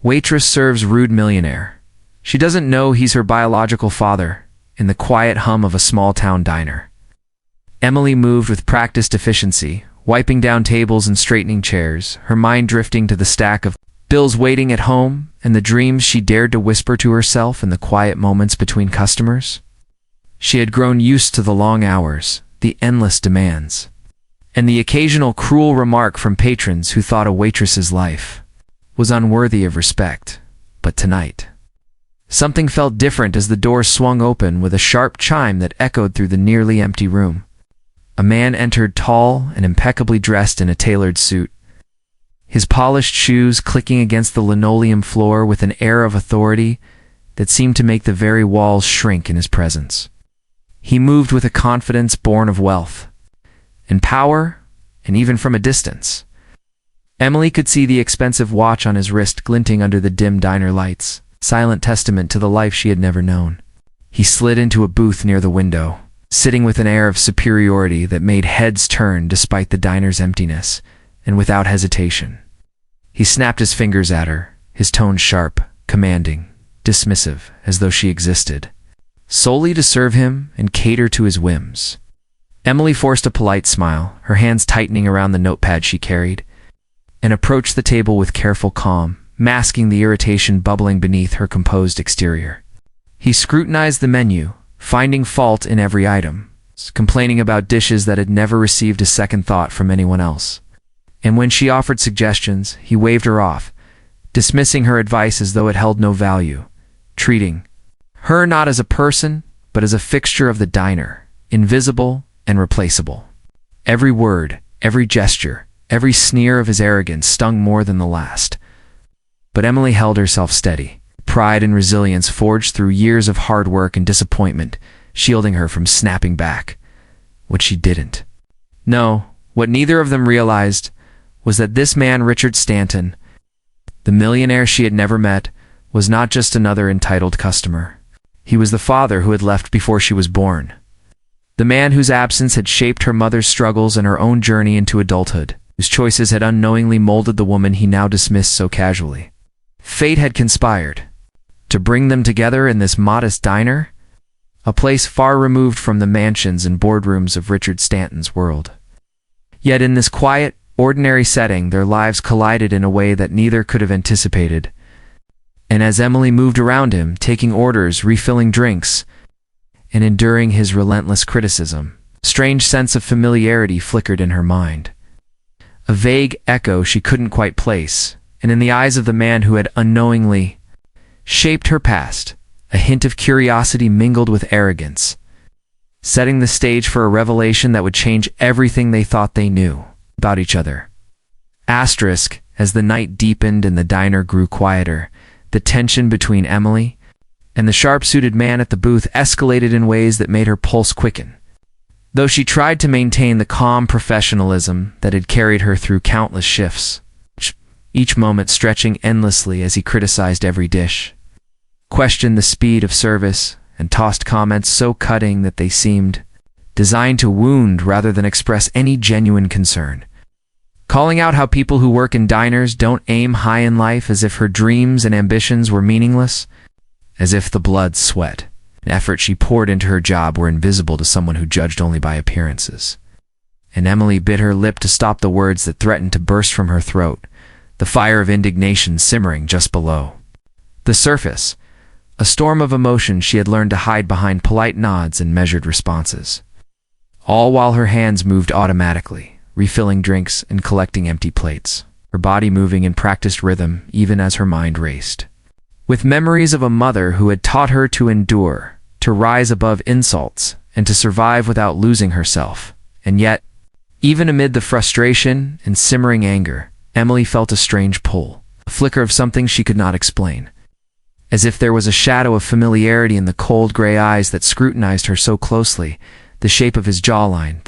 Waitress serves rude millionaire. She doesn't know he's her biological father, in the quiet hum of a small-town diner. Emily moved with practiced efficiency, wiping down tables and straightening chairs, her mind drifting to the stack of bills waiting at home and the dreams she dared to whisper to herself in the quiet moments between customers. She had grown used to the long hours, the endless demands, and the occasional cruel remark from patrons who thought a waitress's life was unworthy of respect. But tonight, something felt different as the door swung open with a sharp chime that echoed through the nearly empty room. A man entered, tall and impeccably dressed in a tailored suit, his polished shoes clicking against the linoleum floor with an air of authority that seemed to make the very walls shrink in his presence. He moved with a confidence born of wealth and power, and even from a distance, Emily could see the expensive watch on his wrist glinting under the dim diner lights, silent testament to the life she had never known. He slid into a booth near the window, sitting with an air of superiority that made heads turn despite the diner's emptiness, and without hesitation. He snapped his fingers at her, his tone sharp, commanding, dismissive, as though she existed solely to serve him and cater to his whims. Emily forced a polite smile, her hands tightening around the notepad she carried, and approached the table with careful calm, masking the irritation bubbling beneath her composed exterior. He scrutinized the menu, finding fault in every item, complaining about dishes that had never received a second thought from anyone else. And when she offered suggestions, he waved her off, dismissing her advice as though it held no value, treating her not as a person, but as a fixture of the diner, invisible and replaceable. Every word, every gesture, every sneer of his arrogance stung more than the last. But Emily held herself steady, pride and resilience forged through years of hard work and disappointment, shielding her from snapping back. What she didn't. No, what neither of them realized was that this man, Richard Stanton, the millionaire she had never met, was not just another entitled customer. He was the father who had left before she was born. The man whose absence had shaped her mother's struggles and her own journey into adulthood, whose choices had unknowingly molded the woman he now dismissed so casually. Fate had conspired to bring them together in this modest diner, a place far removed from the mansions and boardrooms of Richard Stanton's world. Yet in this quiet, ordinary setting, their lives collided in a way that neither could have anticipated. And as Emily moved around him, taking orders, refilling drinks, and enduring his relentless criticism, a strange sense of familiarity flickered in her mind. A vague echo she couldn't quite place, and in the eyes of the man who had unknowingly shaped her past, a hint of curiosity mingled with arrogance, setting the stage for a revelation that would change everything they thought they knew about each other. Asterisk, as the night deepened and the diner grew quieter, the tension between Emily and the sharp-suited man at the booth escalated in ways that made her pulse quicken. Though she tried to maintain the calm professionalism that had carried her through countless shifts, each moment stretching endlessly as he criticized every dish, questioned the speed of service, and tossed comments so cutting that they seemed designed to wound rather than express any genuine concern. Calling out how people who work in diners don't aim high in life, as if her dreams and ambitions were meaningless, as if the blood, sweat, and effort she poured into her job were invisible to someone who judged only by appearances. And Emily bit her lip to stop the words that threatened to burst from her throat, the fire of indignation simmering just below the surface, a storm of emotion she had learned to hide behind polite nods and measured responses, all while her hands moved automatically, refilling drinks and collecting empty plates, her body moving in practiced rhythm even as her mind raced. With memories of a mother who had taught her to endure, to rise above insults, and to survive without losing herself. And yet, even amid the frustration and simmering anger, Emily felt a strange pull, a flicker of something she could not explain. As if there was a shadow of familiarity in the cold gray eyes that scrutinized her so closely, the shape of his jawline,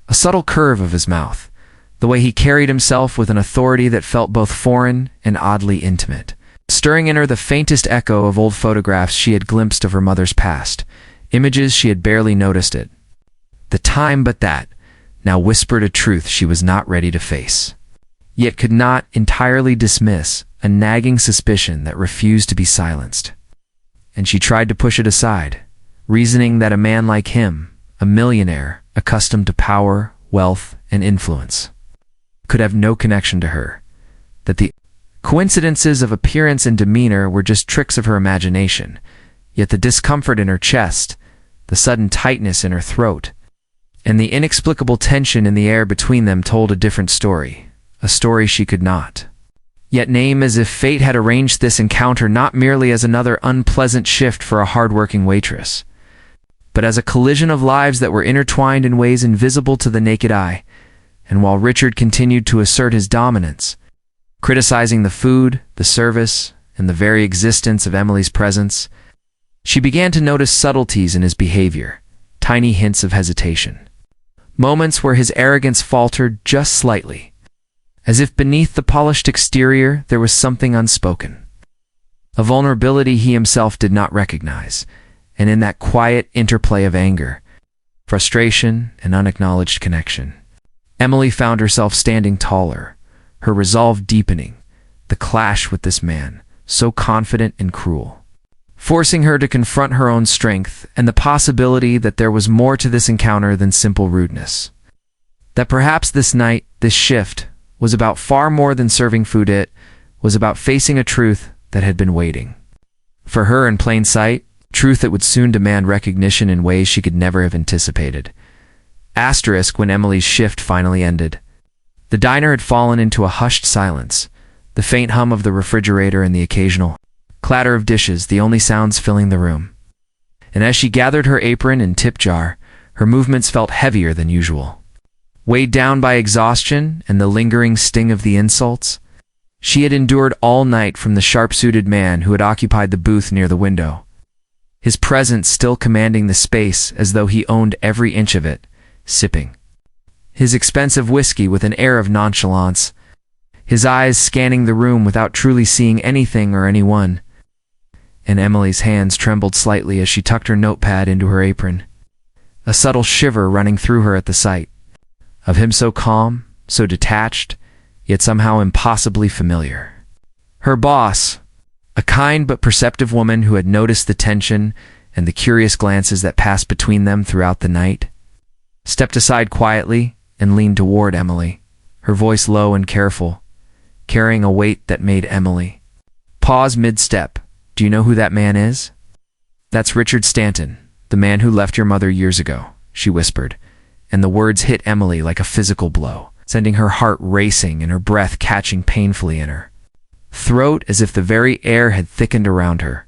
a subtle curve of his mouth, the way he carried himself with an authority that felt both foreign and oddly intimate, stirring in her the faintest echo of old photographs she had glimpsed of her mother's past, images she had barely noticed at the time, but that now whispered a truth she was not ready to face, yet could not entirely dismiss, a nagging suspicion that refused to be silenced. And she tried to push it aside, reasoning that a man like him, a millionaire accustomed to power, wealth, and influence, could have no connection to her, that the coincidences of appearance and demeanor were just tricks of her imagination, yet the discomfort in her chest, the sudden tightness in her throat, and the inexplicable tension in the air between them told a different story, a story she could not yet name, as if fate had arranged this encounter not merely as another unpleasant shift for a hard-working waitress, but as a collision of lives that were intertwined in ways invisible to the naked eye. And while Richard continued to assert his dominance, criticizing the food, the service, and the very existence of Emily's presence, she began to notice subtleties in his behavior, tiny hints of hesitation, moments where his arrogance faltered just slightly, as if beneath the polished exterior there was something unspoken, a vulnerability he himself did not recognize. And in that quiet interplay of anger, frustration, and unacknowledged connection, Emily found herself standing taller, her resolve deepening, the clash with this man, so confident and cruel, forcing her to confront her own strength and the possibility that there was more to this encounter than simple rudeness. That perhaps this night, this shift, was about far more than serving food. It was about facing a truth that had been waiting for her in plain sight, truth that would soon demand recognition in ways she could never have anticipated. Asterisk when Emily's shift finally ended. The diner had fallen into a hushed silence, the faint hum of the refrigerator and the occasional clatter of dishes, the only sounds filling the room. And as she gathered her apron and tip jar, her movements felt heavier than usual. Weighed down by exhaustion and the lingering sting of the insults she had endured all night from the sharp-suited man who had occupied the booth near the window, his presence still commanding the space as though he owned every inch of it, sipping his expensive whiskey with an air of nonchalance, his eyes scanning the room without truly seeing anything or anyone. And Emily's hands trembled slightly as she tucked her notepad into her apron, a subtle shiver running through her at the sight of him, so calm, so detached, yet somehow impossibly familiar. Her boss, a kind but perceptive woman who had noticed the tension and the curious glances that passed between them throughout the night, stepped aside quietly and leaned toward Emily, her voice low and careful, carrying a weight that made Emily pause mid-step. "Do you know who that man is?" "That's Richard Stanton, the man who left your mother years ago," she whispered, and the words hit Emily like a physical blow, sending her heart racing and her breath catching painfully in her throat as if the very air had thickened around her.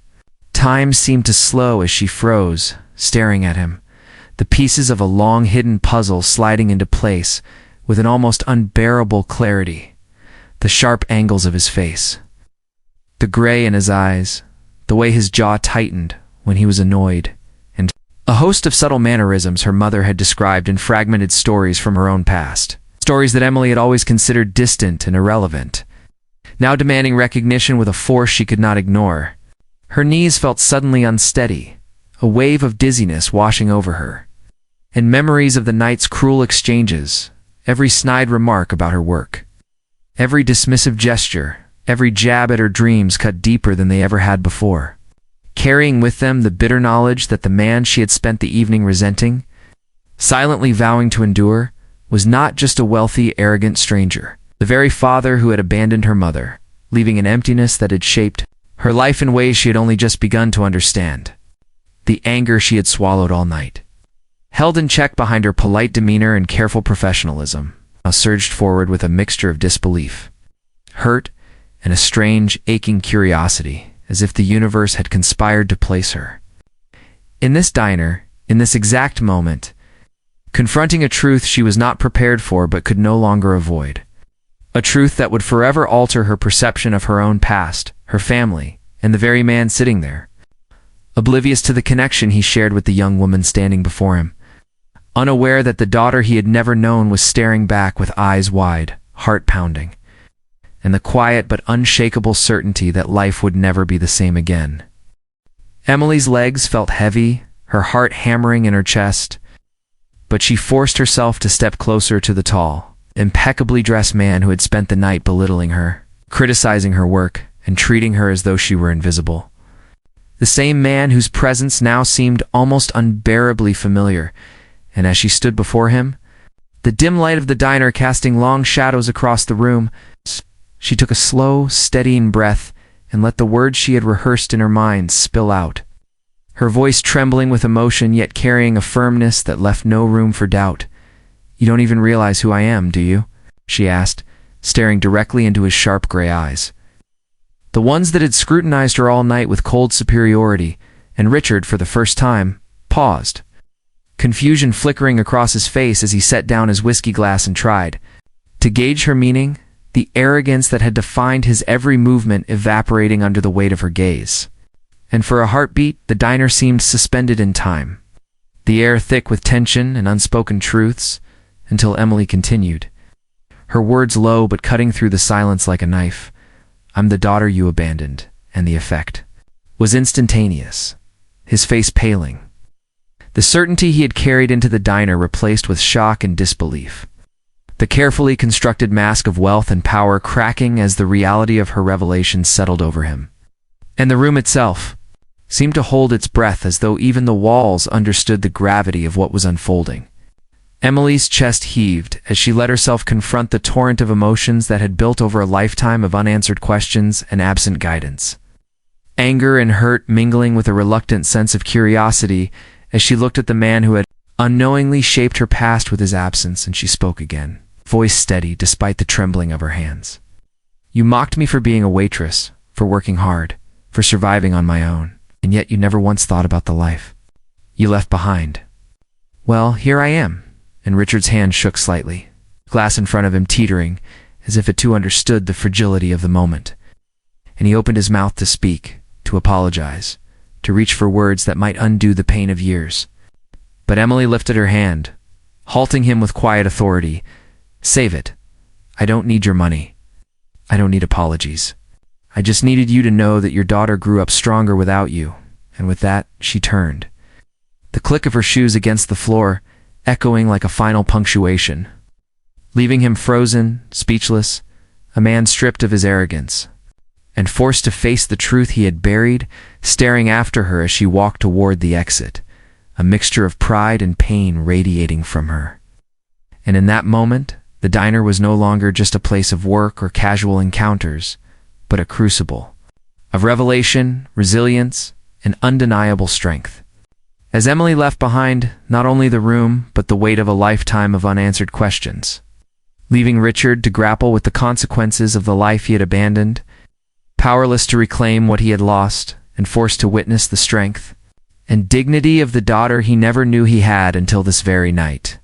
Time seemed to slow as she froze, staring at him, the pieces of a long-hidden puzzle sliding into place with an almost unbearable clarity, the sharp angles of his face, the gray in his eyes, the way his jaw tightened when he was annoyed, and a host of subtle mannerisms her mother had described in fragmented stories from her own past, stories that Emily had always considered distant and irrelevant, now demanding recognition with a force she could not ignore. Her knees felt suddenly unsteady, a wave of dizziness washing over her, and memories of the night's cruel exchanges, every snide remark about her work, every dismissive gesture, every jab at her dreams cut deeper than they ever had before, carrying with them the bitter knowledge that the man she had spent the evening resenting, silently vowing to endure, was not just a wealthy, arrogant stranger, the very father who had abandoned her mother, leaving an emptiness that had shaped her life in ways she had only just begun to understand. The anger she had swallowed all night, held in check behind her polite demeanor and careful professionalism, now surged forward with a mixture of disbelief, hurt, and a strange, aching curiosity, as if the universe had conspired to place her in this diner, in this exact moment, confronting a truth she was not prepared for but could no longer avoid. A truth that would forever alter her perception of her own past, her family, and the very man sitting there, oblivious to the connection he shared with the young woman standing before him, unaware that the daughter he had never known was staring back with eyes wide, heart pounding, and the quiet but unshakable certainty that life would never be the same again. Emily's legs felt heavy, her heart hammering in her chest, but she forced herself to step closer to the tall, impeccably dressed man who had spent the night belittling her. criticizing her work and treating her as though she were invisible. The same man whose presence now seemed almost unbearably familiar, and as she stood before him, the dim light of the diner casting long shadows across the room, she took a slow, steadying breath and let the words she had rehearsed in her mind spill out, her voice trembling with emotion yet carrying a firmness that left no room for doubt. "You don't even realize who I am, do you?" she asked, staring directly into his sharp gray eyes. The ones that had scrutinized her all night with cold superiority, and Richard, for the first time, paused, confusion flickering across his face as he set down his whiskey glass and tried to gauge her meaning, the arrogance that had defined his every movement evaporating under the weight of her gaze. And for a heartbeat, the diner seemed suspended in time, the air thick with tension and unspoken truths, until Emily continued, her words low but cutting through the silence like a knife. "I'm the daughter you abandoned," and the effect was instantaneous, his face paling, the certainty he had carried into the diner replaced with shock and disbelief, the carefully constructed mask of wealth and power cracking as the reality of her revelation settled over him. And the room itself seemed to hold its breath as though even the walls understood the gravity of what was unfolding. Emily's chest heaved as she let herself confront the torrent of emotions that had built over a lifetime of unanswered questions and absent guidance. Anger and hurt mingling with a reluctant sense of curiosity as she looked at the man who had unknowingly shaped her past with his absence, and she spoke again, voice steady despite the trembling of her hands. "You mocked me for being a waitress, for working hard, for surviving on my own, and yet you never once thought about the life you left behind. Well, here I am." And Richard's hand shook slightly, glass in front of him teetering, as if it too understood the fragility of the moment. And he opened his mouth to speak, to apologize, to reach for words that might undo the pain of years. But Emily lifted her hand, halting him with quiet authority. "Save it. I don't need your money. I don't need apologies. I just needed you to know that your daughter grew up stronger without you." And with that, she turned, the click of her shoes against the floor echoing like a final punctuation, leaving him frozen, speechless, a man stripped of his arrogance, and forced to face the truth he had buried, staring after her as she walked toward the exit, a mixture of pride and pain radiating from her. And in that moment, the diner was no longer just a place of work or casual encounters, but a crucible of revelation, resilience, and undeniable strength. As Emily left behind not only the room, but the weight of a lifetime of unanswered questions, leaving Richard to grapple with the consequences of the life he had abandoned, powerless to reclaim what he had lost, and forced to witness the strength and dignity of the daughter he never knew he had until this very night.